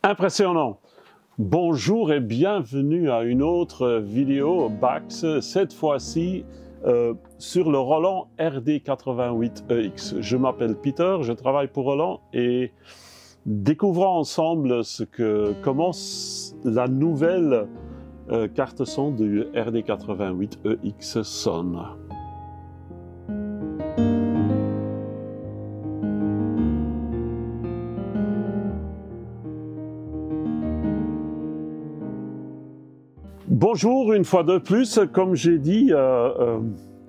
Impressionnant! Bonjour et bienvenue à une autre vidéo Bax, cette fois-ci sur le Roland RD88EX. Je m'appelle Peter, je travaille pour Roland et découvrons ensemble comment la nouvelle carte son du RD88EX sonne. Bonjour, une fois de plus, comme j'ai dit,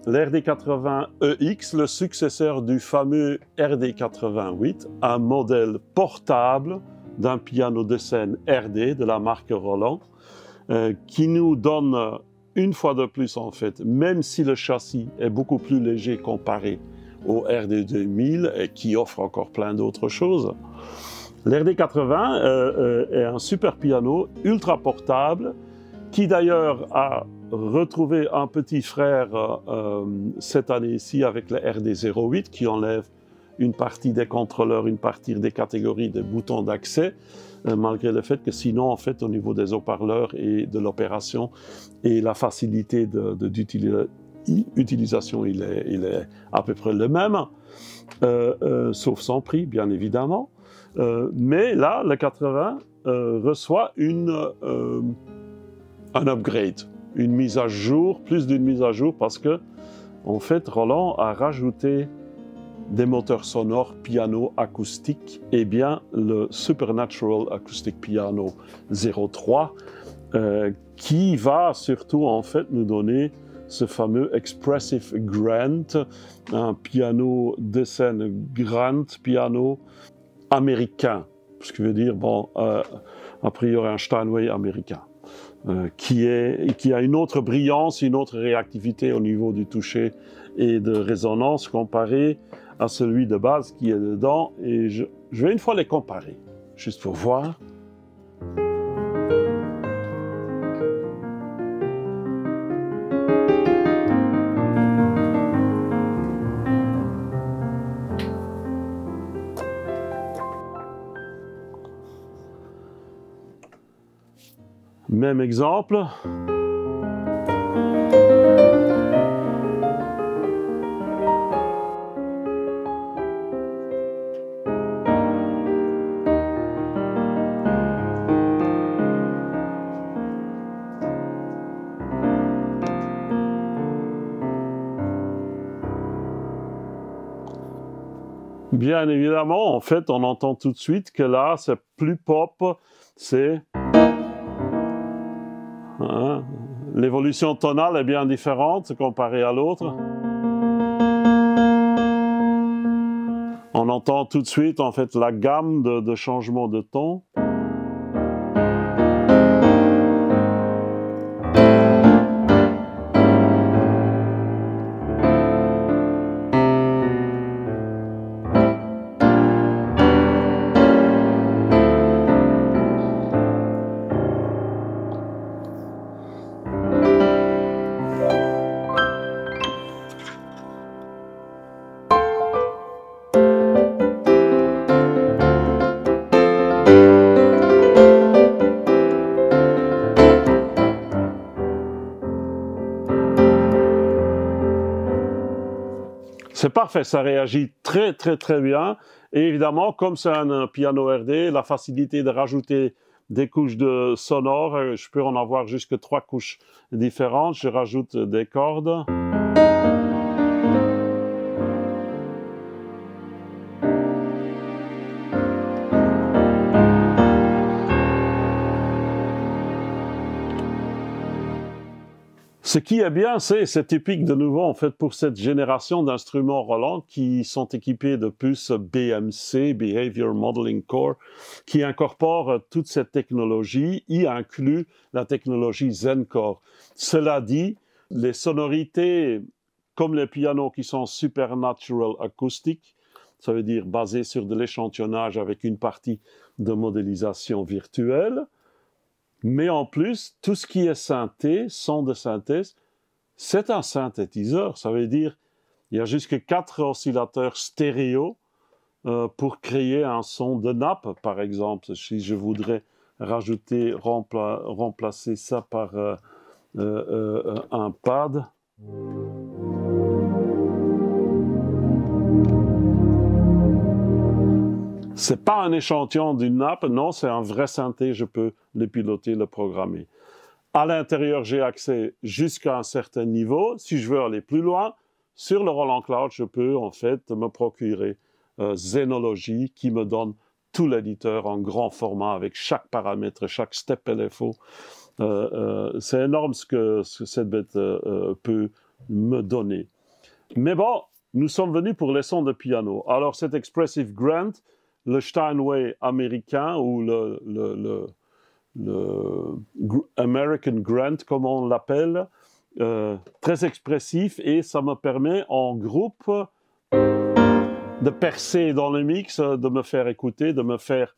l'RD80EX, le successeur du fameux RD88, un modèle portable d'un piano de scène RD de la marque Roland, qui nous donne, une fois de plus en fait, même si le châssis est beaucoup plus léger comparé au RD2000 et qui offre encore plein d'autres choses, l'RD80 est un super piano ultra portable, qui d'ailleurs a retrouvé un petit frère cette année-ci avec le RD08 qui enlève une partie des contrôleurs, une partie des catégories des boutons d'accès, malgré le fait que sinon, en fait, au niveau des haut-parleurs et de l'opération et la facilité d'utilisation, il est à peu près le même, sauf son prix, bien évidemment. Mais là, le 80 reçoit un upgrade, une mise à jour, plus d'une mise à jour, parce que, en fait, Roland a rajouté des moteurs sonores piano acoustique, et bien le Supernatural Acoustic Piano 03, qui va surtout, en fait, nous donner ce fameux Expressive Grand, un piano de scène grand piano américain, ce qui veut dire, bon, a priori un Steinway américain. Qui a une autre brillance, une autre réactivité au niveau du toucher et de résonance comparé à celui de base qui est dedans. Et je vais une fois les comparer, juste pour voir. Même exemple. Bien évidemment, en fait, on entend tout de suite que là, c'est plus pop, c'est... L'évolution tonale est bien différente comparée à l'autre. On entend tout de suite en fait la gamme de changement de ton. C'est parfait, ça réagit très bien. Et évidemment, comme c'est un piano RD, la facilité de rajouter des couches de sonores, je peux en avoir jusque 3 couches différentes. Je rajoute des cordes. Ce qui est bien, c'est typique de nouveau en fait pour cette génération d'instruments Roland qui sont équipés de puces BMC, Behavior Modeling Core, qui incorporent toute cette technologie, y inclut la technologie Zencore. Cela dit, les sonorités, comme les pianos qui sont Supernatural Acoustic, ça veut dire basés sur de l'échantillonnage avec une partie de modélisation virtuelle, mais en plus, tout ce qui est synthé, son de synthèse, c'est un synthétiseur. Ça veut dire qu'il y a jusque 4 oscillateurs stéréo pour créer un son de nappe, par exemple. Si je voudrais rajouter, remplacer ça par un pad. C'est pas un échantillon d'une nappe, non, c'est un vrai synthé, je peux le piloter, le programmer. À l'intérieur, j'ai accès jusqu'à un certain niveau. Si je veux aller plus loin, sur le Roland Cloud, je peux en fait me procurer Zenology qui me donne tout l'éditeur en grand format avec chaque paramètre, chaque step LFO. C'est énorme ce que cette bête peut me donner. Mais bon, nous sommes venus pour les sons de piano. Alors cet Expressive Grant, le Steinway américain ou le American Grant, comme on l'appelle, très expressif, et ça me permet en groupe de percer dans le mix, de me faire écouter, de me faire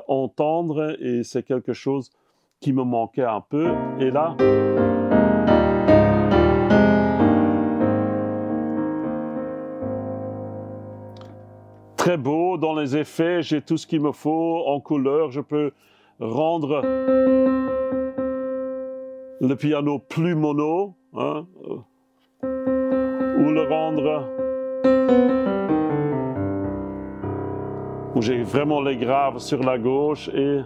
entendre, et c'est quelque chose qui me manquait un peu. Et là, très beau dans les effets, j'ai tout ce qu'il me faut en couleur, je peux rendre le piano plus mono, hein, ou le rendre où j'ai vraiment les graves sur la gauche et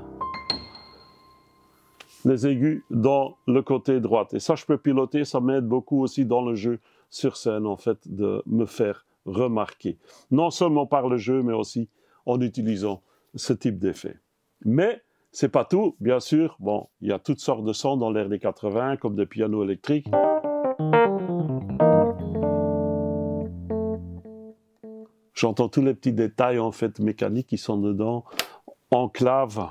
les aigus dans le côté droit. Et ça, je peux piloter, ça m'aide beaucoup aussi dans le jeu sur scène, en fait, de me faire remarquer. Non seulement par le jeu, mais aussi en utilisant ce type d'effet. Mais c'est pas tout, bien sûr. Bon, il y a toutes sortes de sons dans l'ère des 80, comme des pianos électriques. J'entends tous les petits détails, en fait, mécaniques qui sont dedans, en clave.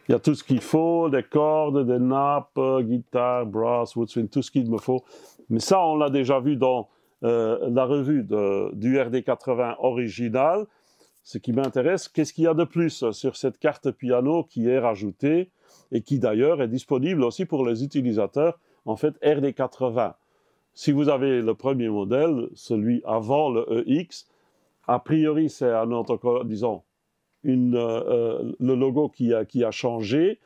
Il y a tout ce qu'il faut, des cordes, des nappes, guitare, brass, woodswind, tout ce qu'il me faut. Mais ça, on l'a déjà vu dans la revue du RD80 original. Ce qui m'intéresse, qu'est-ce qu'il y a de plus sur cette carte piano qui est rajoutée et qui d'ailleurs est disponible aussi pour les utilisateurs, en fait, RD80. Si vous avez le premier modèle, celui avant le EX, a priori, c'est un autre, disons, le logo qui a changé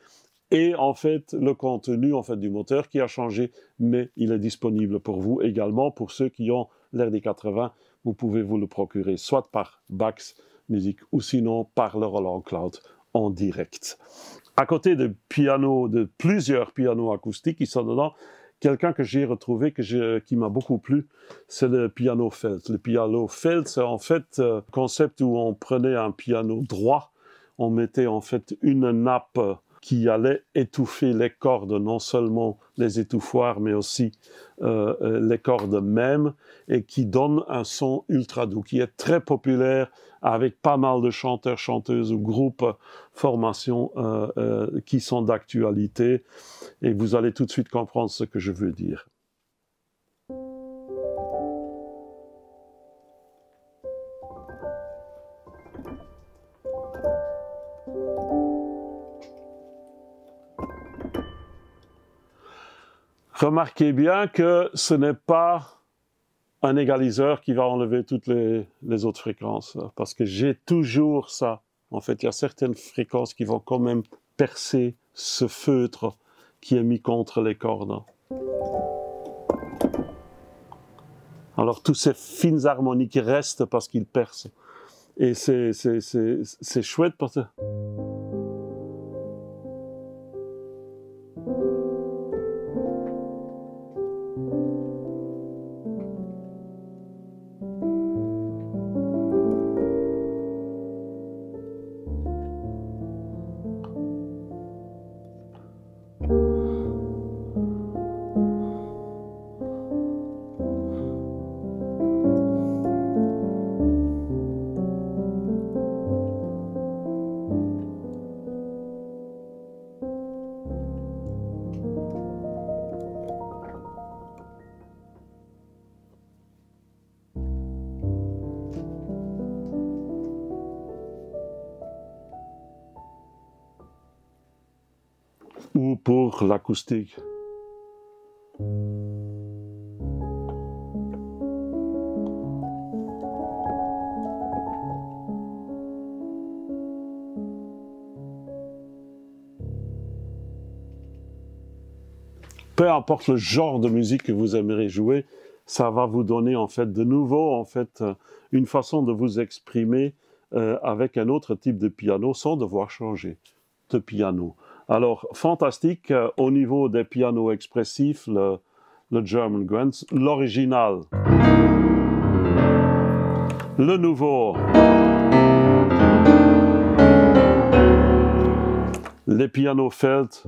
et en fait le contenu en fait, du moteur qui a changé, mais il est disponible pour vous également. Pour ceux qui ont l'RD80, vous pouvez vous le procurer soit par Bax Music ou sinon par le Roland Cloud en direct. À côté de plusieurs pianos acoustiques qui sont dedans, quelqu'un que j'ai retrouvé, qui m'a beaucoup plu, c'est le piano Felt. Le piano Felt, c'est en fait un concept où on prenait un piano droit, on mettait en fait une nappe qui allait étouffer les cordes, non seulement les étouffoirs, mais aussi les cordes mêmes, et qui donne un son ultra doux, qui est très populaire avec pas mal de chanteurs, chanteuses ou groupes, formations qui sont d'actualité. Et vous allez tout de suite comprendre ce que je veux dire. Remarquez bien que ce n'est pas un égaliseur qui va enlever toutes les autres fréquences, parce que j'ai toujours ça. En fait, il y a certaines fréquences qui vont quand même percer ce feutre qui est mis contre les cordes. Alors, tous ces fines harmoniques restent parce qu'ils percent. Et c'est chouette parce que... ou pour l'acoustique. peu importe le genre de musique que vous aimeriez jouer, ça va vous donner en fait de nouveau une façon de vous exprimer avec un autre type de piano sans devoir changer de piano. Alors, fantastique, au niveau des pianos expressifs, le German Grants, l'original, le nouveau, les pianos Felt,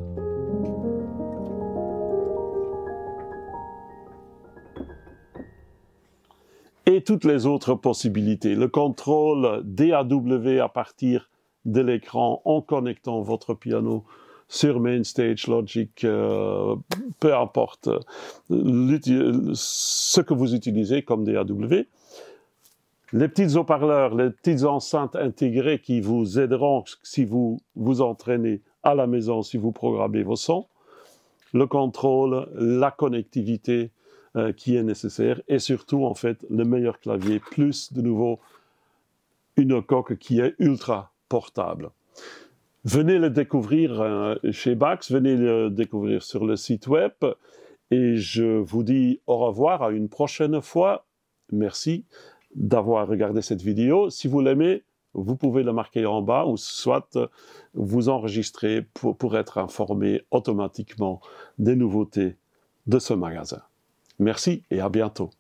et toutes les autres possibilités. Le contrôle DAW à partir de l'écran en connectant votre piano sur Mainstage Logic, peu importe ce que vous utilisez comme DAW. Les petits haut-parleurs, les petites enceintes intégrées qui vous aideront si vous vous entraînez à la maison, si vous programmez vos sons. Le contrôle, la connectivité qui est nécessaire et surtout, en fait, le meilleur clavier, plus de nouveau une coque qui est ultra portable. Venez le découvrir chez Bax, venez le découvrir sur le site web et je vous dis au revoir à une prochaine fois. Merci d'avoir regardé cette vidéo. Si vous l'aimez, vous pouvez le marquer en bas ou soit vous enregistrer pour être informé automatiquement des nouveautés de ce magasin. Merci et à bientôt.